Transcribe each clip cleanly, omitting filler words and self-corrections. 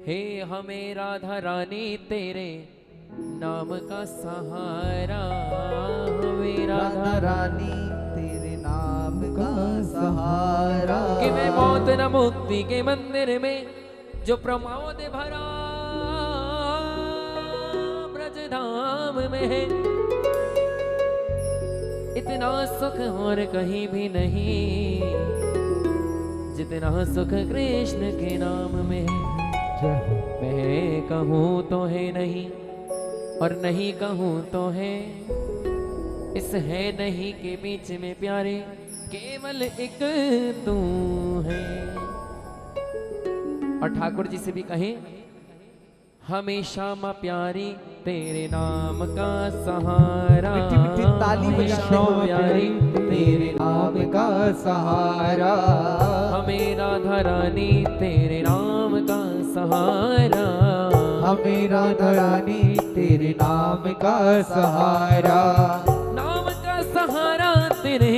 हे हमें राधा रानी तेरे नाम का सहारा, हमें राधा रानी तेरे नाम का सहारा। कि मैं मौत न मुक्ति के मंदिर में जो प्रमोद भरा ब्रजधाम में है, इतना सुख और कहीं भी नहीं जितना सुख कृष्ण के नाम में है। मैं कहूँ तो है नहीं और नहीं कहूँ तो है, इस है नहीं के बीच में प्यारे केवल एक तू है। और ठाकुर जी से भी कहें, हमेशा माँ प्यारी तेरे नाम का सहारा, मिट्टी मिट्टी ताली बजाते हुए प्यारी तेरे नाम का सहारा। हमें राधा रानी तेरे नाम का सहारा, हमें राधा रानी तेरे नाम का सहारा। नाम का सहारा तेरे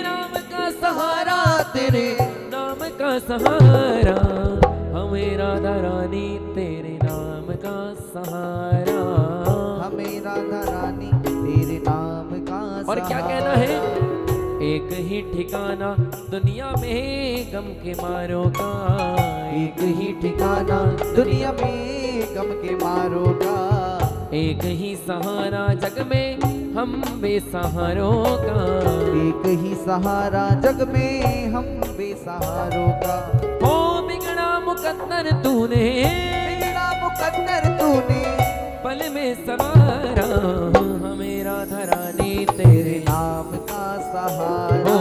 नाम का सहारा, तेरे नाम का सहारा, हमें राधा रानी तेरे नाम का सहारा। हमें राधा रानी तेरे नाम का सहारा। और क्या कहना है, एक ही ठिकाना दुनिया में गम के मारों का, एक ही ठिकाना दुनिया में गम के मारों का। एक ही सहारा जग में हम बेसहारों का, एक ही सहारा जग में हम बेसहारों का। हो बिगड़ा मुकद्दर तूने, बिगड़ा मुकद्दर तूने पल में सवारा, हमें राधा रानी तेरे नाम का सहारा।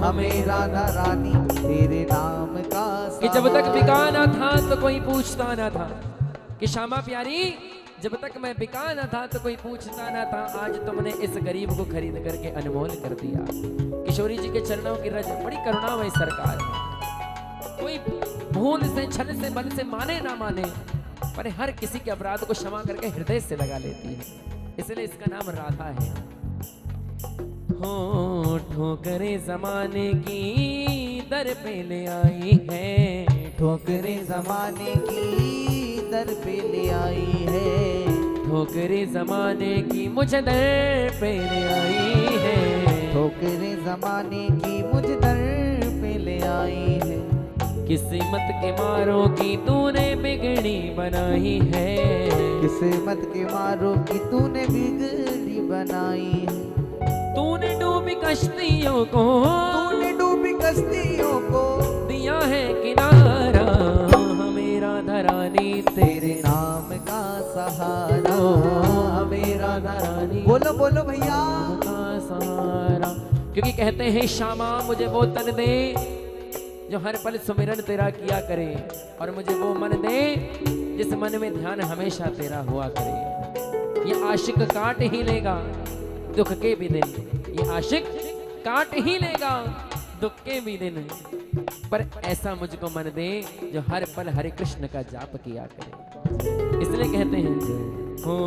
हमें राधा रानी तेरे नाम का सहारा। कि जब तक बिकाना था तो कोई पूछता ना था, कि श्यामा प्यारी जब तक मैं बिका ना था तो कोई पूछता ना था, आज तुमने इस गरीब को खरीद करके अनमोल कर दिया। किशोरी जी के चरणों की रज बड़ी करुणामय सरकार है। कोई भूल से छल से बल से माने ना माने, पर हर किसी के अपराध को क्षमा करके हृदय से लगा लेती है, इसलिए इसका नाम राधा है। हो ठोकरे जमाने की दर पे ले आई है, ठोकरे जमाने की दर पे ले आई है। ठोकरे जमाने की मुझे दर पे ले आई है, ठोकरे जमाने की मुझ दर पे ले आई है। किस्मत के मारों की तूने बिगड़ी बनाई है, किस्मत के मारों की तूने बिगड़ी बनाई है। तूने डूबी कश्तियों को, तूने डूबी कश्तियों को दिया है किनारा, हमें राधा रानी तेरे नाम का सहारा। हमें राधा रानी बोलो बोलो भैया का सहारा। क्योंकि कहते हैं श्यामा मुझे वो तन दे जो हर पल सुमिरन तेरा किया करे, और मुझे वो मन दे जिस मन में ध्यान हमेशा तेरा हुआ करे। ये आशिक काट ही लेगा दुख के भी दिन, ये आशिक काट ही लेगा दुख के भी दिन, पर ऐसा मुझको मन दे जो हर पल हरे कृष्ण का जाप किया करे। इसलिए कहते हैं, हो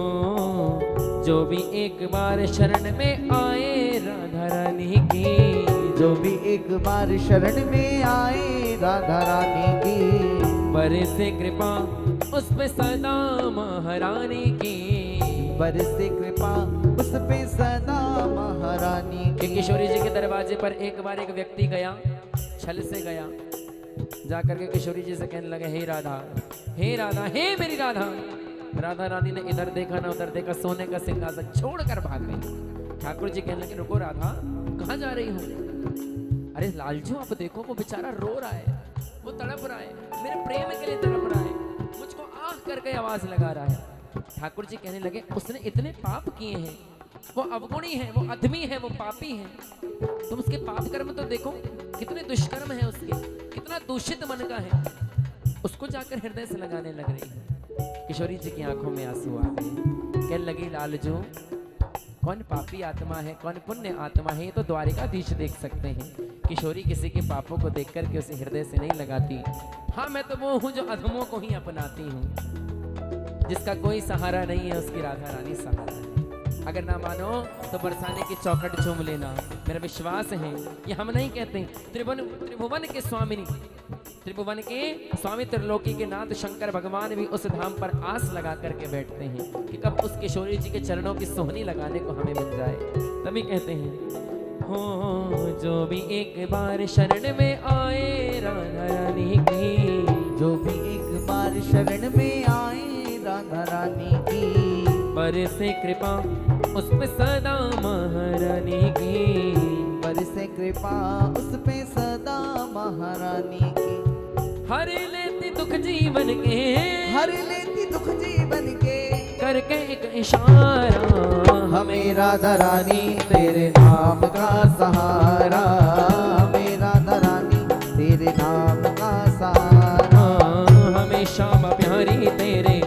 जो भी एक बार शरण में आए राधा रानी की, जो भी एक बार शरण में आए राधा रानी की, बरसे कृपा उस पे सदा महारानी की, बरसे कृपा उस पे सदा महारानी कि की। किशोरी जी के दरवाजे पर एक बार एक व्यक्ति गया, छल से गया, जाकर के किशोरी जी से कहने लगे, हे राधा, हे राधा, हे मेरी राधा। राधा रानी ने इधर देखा ना उधर देखा, सोने का सिंहासन छोड़कर भाग गई। ठाकुर जी कहने लगे, रुको राधा, कहाँ जा रही हो? अरे लालजू आप देखो, वो बेचारा रो रहा है, वो तड़प रहा है, मेरे प्रेम के लिए तड़प रहा है, मुझको आह करके आवाज लगा रहा है। ठाकुर जी कहने लगे, उसने इतने पाप किए हैं, वो अवगुणी है, वो अधमी है, वो पापी है, तुम उसके पाप कर्म तो देखो, कितने दुष्कर्म है उसके, कितना दूषित मन का है, उसको जाकर हृदय से लगाने लग रही है। किशोरी जी की आंखों में आंसू आ गए, कहने लगी, लालजू कौन पापी आत्मा है, कौन पुण्य आत्मा है, ये तो द्वारिकाधीश देख सकते हैं। किशोरी किसी के पापों को देख करके उसे हृदय से नहीं लगाती। हाँ, मैं तो वो हूँ जो अधमों को ही अपनाती हूँ, जिसका कोई सहारा नहीं है उसकी राधा रानी सहारा है। अगर ना मानो तो बरसाने की चौखट चूम लेना, मेरा विश्वास है, ये हम नहीं कहते, त्रिभुवन के स्वामिनी त्रिभुवन के स्वामी त्रिलोकी के नाथ शंकर भगवान भी उस धाम पर आस लगा करके बैठते हैं कि कब उस किशोरी जी के चरणों की सोहनी लगाने को हमें मिल जाए। तभी कहते हैं हो जो भी एक बार शरण में आए राधा रानी की, जो भी एक बार शरण में आए राधा रानी की, बरसे कृपा उस पे सदा महारानी की, बरसे कृपा उस पे सदा महारानी की। हर लेती दुख जीवन के, हर लेती दुख जीवन के, करके एक इशारा हमें राधा रानी तेरे नाम का सहारा, हमें राधा रानी तेरे नाम का सहारा, हमें श्याम प्यारी तेरे